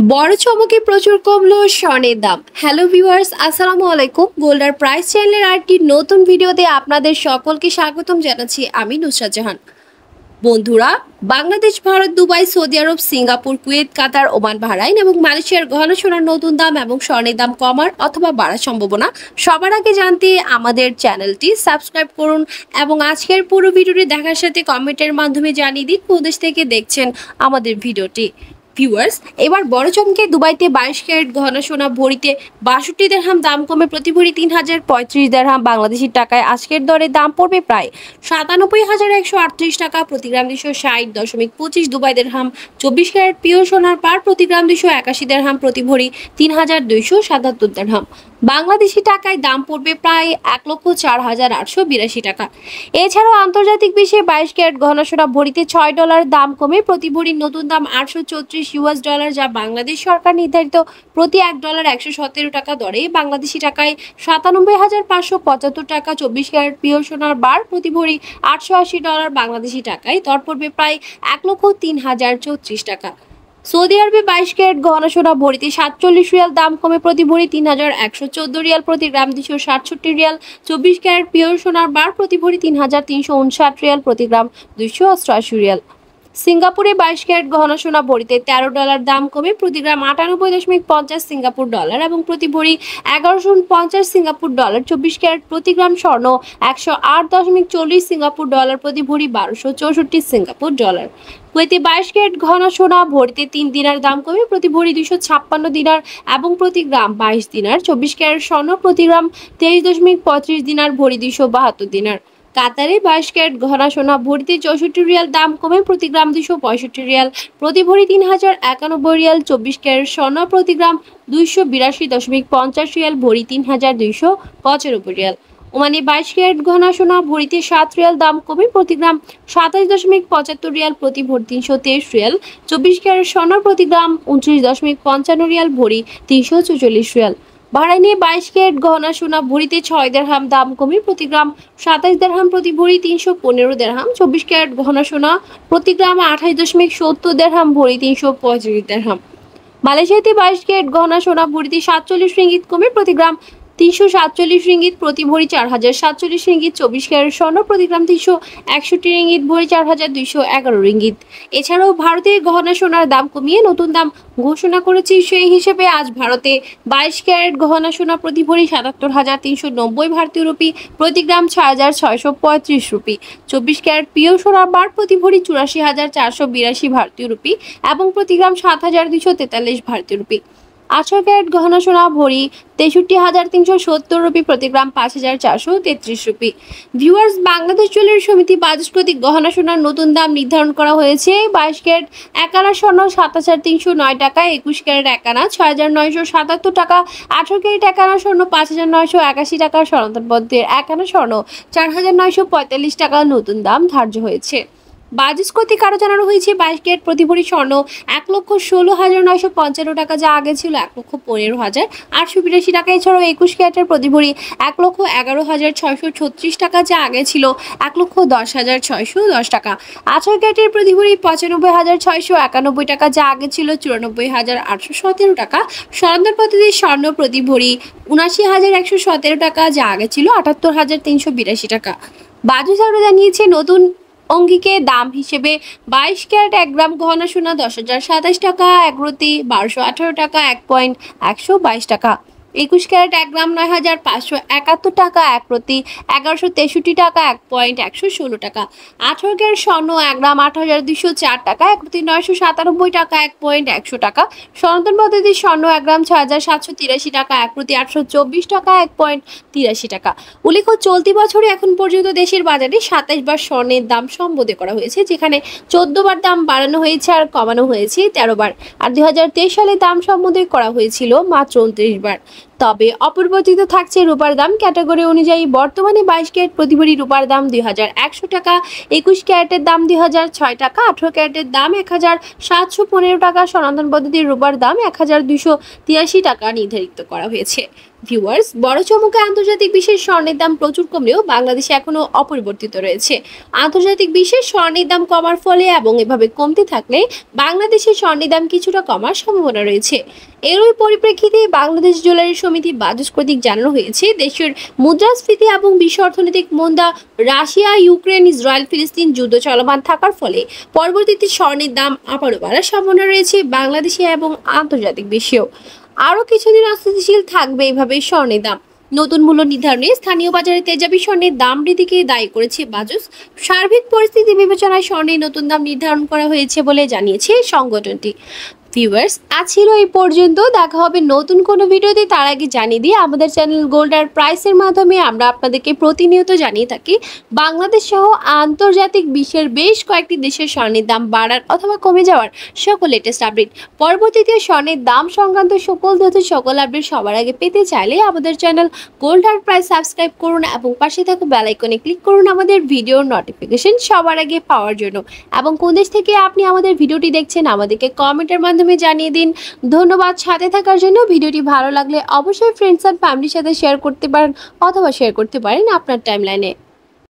বড় চমকে প্রচুর কমলো স্বর্ণের দাম। হ্যালো ভিউয়ার্স, আসসালামু আলাইকুম। গোল্ডার প্রাইস চ্যানেলের আরেকটি নতুন ভিডিওতে আপনাদের সকলকে স্বাগতম জানাচ্ছি আমি নুসরাত জাহান। বন্ধুরা, বাংলাদেশ, ভারত, দুবাই, সৌদি আরব, সিঙ্গাপুর, কুয়েত, কাতার, ওমান, বাহরাইন এবং মালয়েশিয়ার গহনা সোনার নতুন দাম এবং স্বর্ণের দাম কমার অথবা বাড়ার সম্ভাবনা সবার আগে জানতে আমাদের চ্যানেলটি সাবস্ক্রাইব করুন এবং আজকের পুরো ভিডিওটি দেখার সাথে কমেন্টের মাধ্যমে জানিয়ে দিন কোন দেশ থেকে দেখছেন আমাদের ভিডিওটি। ভিউয়ার্স, এবার বড় চমকে দুবাইতে 22 ক্যারেট গহনা সোনা ভরিতে 62 দিরহাম দাম কমে প্রতি ভরি 3035 দিরহাম বাংলাদেশি টাকায় আজকের দরে দাম পড়বে প্রায় 97,138 টাকা। প্রতি গ্রাম 260.25 দুবাই দিরহাম। 24 ক্যারেট পিওর সোনার পার প্রতি গ্রাম 281 দিরহাম, প্রতি ভরি 3277 দিরহাম বাংলাদেশি টাকায় দাম পড়বে প্রায় 1,04,882 টাকা। এছাড়াও আন্তর্জাতিক বিশ্বে 22 ক্যারেট গহনা সোনা ভরিতে $6 দাম কমে প্রতি ভরির নতুন দাম $834, যা বাংলাদেশ সরকার নির্ধারিত প্রতি $1 117 টাকা দরে বাংলাদেশি টাকায় 97,575 টাকা। 24 ক্যারেট পিওর সোনার বার প্রতি ভরি $880 বাংলাদেশি টাকায় দর পড়বে প্রায় 1,03,034 টাকা। সৌদি আরবে 22 ক্যারেট গহনা সোনা ভরিতে 47 রিয়াল দাম কমে প্রতি ভরি 3,114 রিয়াল, প্রতি গ্রাম 267 রিয়াল। 24 ক্যারেট পিওর সোনার বার প্রতি ভরি 3,359 রিয়াল, প্রতি গ্রাম 288 রিয়াল। সিঙ্গাপুরে 22 ক্যারেট গহনা সোনা ভরিতে $13 দাম কমে প্রতি গ্রাম 98.50 সিঙ্গাপুর ডলার এবং প্রতি ভরি 1150 সিঙ্গাপুর ডলার। 24 ক্যারেট প্রতি গ্রাম স্বর্ণ 108.40 সিঙ্গাপুর ডলার, প্রতি ভরি 1264 সিঙ্গাপুর ডলার। কুয়েতে 22 ক্যারেট গহনা সোনা ভরিতে 3 দিনার দাম কমে প্রতি ভরি 256 দিনার এবং প্রতি গ্রাম 22 দিনার। 24 ক্যারেট স্বর্ণ প্রতি গ্রাম 23.35 দিনার, ভরি 272 দিনার। কাতারে 22 ক্যারেট গহনা সোনা ভরিতে 64 রিয়াল দাম কমে প্রতি গ্রাম 265 রিয়াল, প্রতি ভরি 3,091 রিয়াল। 24 ক্যারেট স্বর্ণ প্রতি গ্রাম 282.50 রিয়াল, ভরি 3,295 রিয়াল। ওমানে 22 ক্যারেট গহনা সোনা ভরিতে 7 রিয়াল দাম কমে প্রতি গ্রাম 27.75 রিয়াল, প্রতি ভরি 323 রিয়াল। 24 ক্যারেট স্বর্ণ প্রতি গ্রাম 29.55 রিয়াল, ভরি 344 রিয়াল। বাহরাইনে 22 ক্যারেট গহনা সোনা ভরিতে 6 দিরহাম দাম কমে প্রতি গ্রাম 27 দিরহাম, প্রতি ভরি 315 দিরহাম। 24 ক্যারেট গহনা সোনা প্রতি গ্রাম 28.70 দিরহাম, ভরি 335 দিরহাম। মালয়েশিয়াতে 22 ক্যারেট গহনা সোনা ভরিতে 47 রিঙ্গিত কমে প্রতি গ্রাম 347 রিঙ্গিত, প্রতি ভরি 4,047 রিঙ্গিত। 24 ক্যারেট স্বর্ণ প্রতি গ্রাম 361 রিঙ্গিত, ভরি 4,211 রিঙ্গিত। এছাড়াও ভারতে গহনা সোনার দাম কমিয়ে নতুন দাম ঘোষণা করেছে। সেই হিসেবে আজ ভারতে 22 ক্যারেট গহনা সোনা প্রতি ভরি 77,390 ভারতীয় রুপি, প্রতি গ্রাম 6,635 রুপি। 24 ক্যারেট পিওর সোনার বার প্রতি ভরি 84,482 ভারতীয় রুপি এবং প্রতি গ্রাম 7,243 ভারতীয় রুপি। 18 ক্যারেট গহনা সোনা ভরি 63,370 রুপি, প্রতি গ্রাম 5,433 রুপি। ভিউয়ার্স, বাংলাদেশ জুয়েলারি সমিতি বাজেট গহনা সোনার নতুন দাম নির্ধারণ করা হয়েছে। 22 ক্যারেট 1 আনা স্বর্ণ 7,309 টাকা, 21 ক্যারেট 1 আনা 6,977 টাকা, 18 ক্যারেট 1 আনা স্বর্ণ 5,981 টাকা, স্বর্ণপদ্মের 1 আনা স্বর্ণ 4,945 টাকা নতুন দাম ধার্য হয়েছে। বাজেট কর্তৃক আরও জানানো হয়েছে 22 ক্যারেট প্রতি ভরি স্বর্ণ 1,16,955 টাকা, যা আগে ছিল 1,15,882 টাকা। এছাড়াও 21 ক্যারেটের প্রতি ভরি 1,11,636 টাকা, যা আগে ছিল 1,10,610 টাকা। 18 ক্যারেটের প্রতি ভরি 95,691 টাকা, যা আগে ছিল 94,817 টাকা। স্বর্ণান্তর পদ্ধতির স্বর্ণ প্রতি ভরি 79,117 টাকা, যা আগে ছিল 78,382 টাকা। বাজেট আরও জানিয়েছে নতুন অঙ্গিকে দাম হিসেবে 22 ক্যারেট 1 গ্রাম গহনা সোনা 10,027 টাকা, 1 প্রতি 1218 টাকা, 1.122 টাকা। 21 ক্যারেট 1 গ্রাম 9,571 টাকা, 1 প্রতি 1163 টাকা, 1.116 টাকা। 18 ক্যারেট স্বর্ণ 1 গ্রাম 8,204 টাকা, 1 প্রতি 997 টাকা, 1.100 টাকা। স্বর্ণান্তর পদ্ধতির স্বর্ণ 1 গ্রাম 6,783 টাকা, 1 প্রতি 824 টাকা, 1.83 টাকা। উল্লেখ্য, চলতি বছরে এখন পর্যন্ত দেশের বাজারে 27 বার স্বর্ণের দাম সম্বোধন করা হয়েছে, যেখানে 14 বার দাম বাড়ানো হয়েছে আর কমানো হয়েছে 13 বার। আর 2023 সালে দাম সম্বোধন করা হয়েছিল মাত্র 29 বার। তবে অপরিবর্তিত থাকছে রূপার দাম। ক্যাটাগরি অনুযায়ী বর্তমানে 22 ক্যারেট প্রতি ভরি রূপার দাম 2100 টাকা, 21 ক্যারেটের দাম 2006 টাকা, 18 ক্যারেটের দাম 1715 টাকা, সনাতন পদ্ধতির রূপার দাম 1283 টাকা নির্ধারিত করা হয়েছে। ভিউয়ার্স, বড় চমকে আন্তর্জাতিক বিশ্বের স্বর্ণের দাম প্রচুর কমলেও বাংলাদেশে এখনো অপরিবর্তিত রয়েছে। আন্তর্জাতিক বিশ্বের স্বর্ণের দাম কমার ফলে এবং এভাবে কমতে থাকলে বাংলাদেশের স্বর্ণের দাম কিছুটা কমার সম্ভাবনা রয়েছে। এরই পরিপ্রেক্ষিতে বাংলাদেশ জুয়েলারি সমিতি বাজুস কর্তৃক জানানো হয়েছে, দেশের মুদ্রাস্ফীতি এবং বিশ্ব অর্থনৈতিক মন্দা, রাশিয়া, ইউক্রেন, ইসরায়েল, ফিলিস্তিন যুদ্ধ চলমান থাকার ফলে পরবর্তীতে স্বর্ণের দাম আবারও বাড়ার সম্ভাবনা রয়েছে বাংলাদেশে এবং আন্তর্জাতিক বিশ্বেও। আরও কিছুদিন অস্থিতিশীল থাকবে এভাবে স্বর্ণের দাম। নতুন মূল্য নির্ধারণে স্থানীয় বাজারে তেজাবি স্বর্ণের দাম বৃদ্ধিকে দায়ী করেছে বাজুস। সার্বিক পরিস্থিতি বিবেচনায় স্বর্ণের নতুন দাম নির্ধারণ করা হয়েছে বলে জানিয়েছে সংগঠনটি। ভিউয়ার্স, আজ ছিল এই পর্যন্ত। দেখা হবে নতুন কোনো ভিডিওতে। তার আগে জানিয়ে দিই, আমাদের চ্যানেল গোল্ড আর প্রাইসের মাধ্যমে আমরা আপনাদেরকে প্রতিনিয়ত জানিয়ে থাকি বাংলাদেশ সহ আন্তর্জাতিক বিশ্বের বেশ কয়েকটি দেশের স্বর্ণের দাম বাড়ার অথবা কমে যাওয়ার সকল লেটেস্ট আপডেট। পরবর্তীতে স্বর্ণের দাম সংক্রান্ত সকল তথ্য, সকল আপডেট সবার আগে পেতে চাইলে আমাদের চ্যানেল গোল্ড আর প্রাইস সাবস্ক্রাইব করুন এবং পাশে থাকা বেল আইকনে ক্লিক করুন আমাদের ভিডিওর নোটিফিকেশন সবার আগে পাওয়ার জন্য। এবং কোন দেশ থেকে আপনি আমাদের ভিডিওটি দেখছেন আমাদেরকে কমেন্টের মাধ্যমে জানিয়ে দিন। ধন্যবাদ সাথে থাকার জন্য। ভিডিওটি ভালো লাগলে অবশ্যই ফ্রেন্ডস আর ফ্যামিলির সাথে শেয়ার করতে পারেন অথবা শেয়ার করতে পারেন আপনার টাইমলাইনে।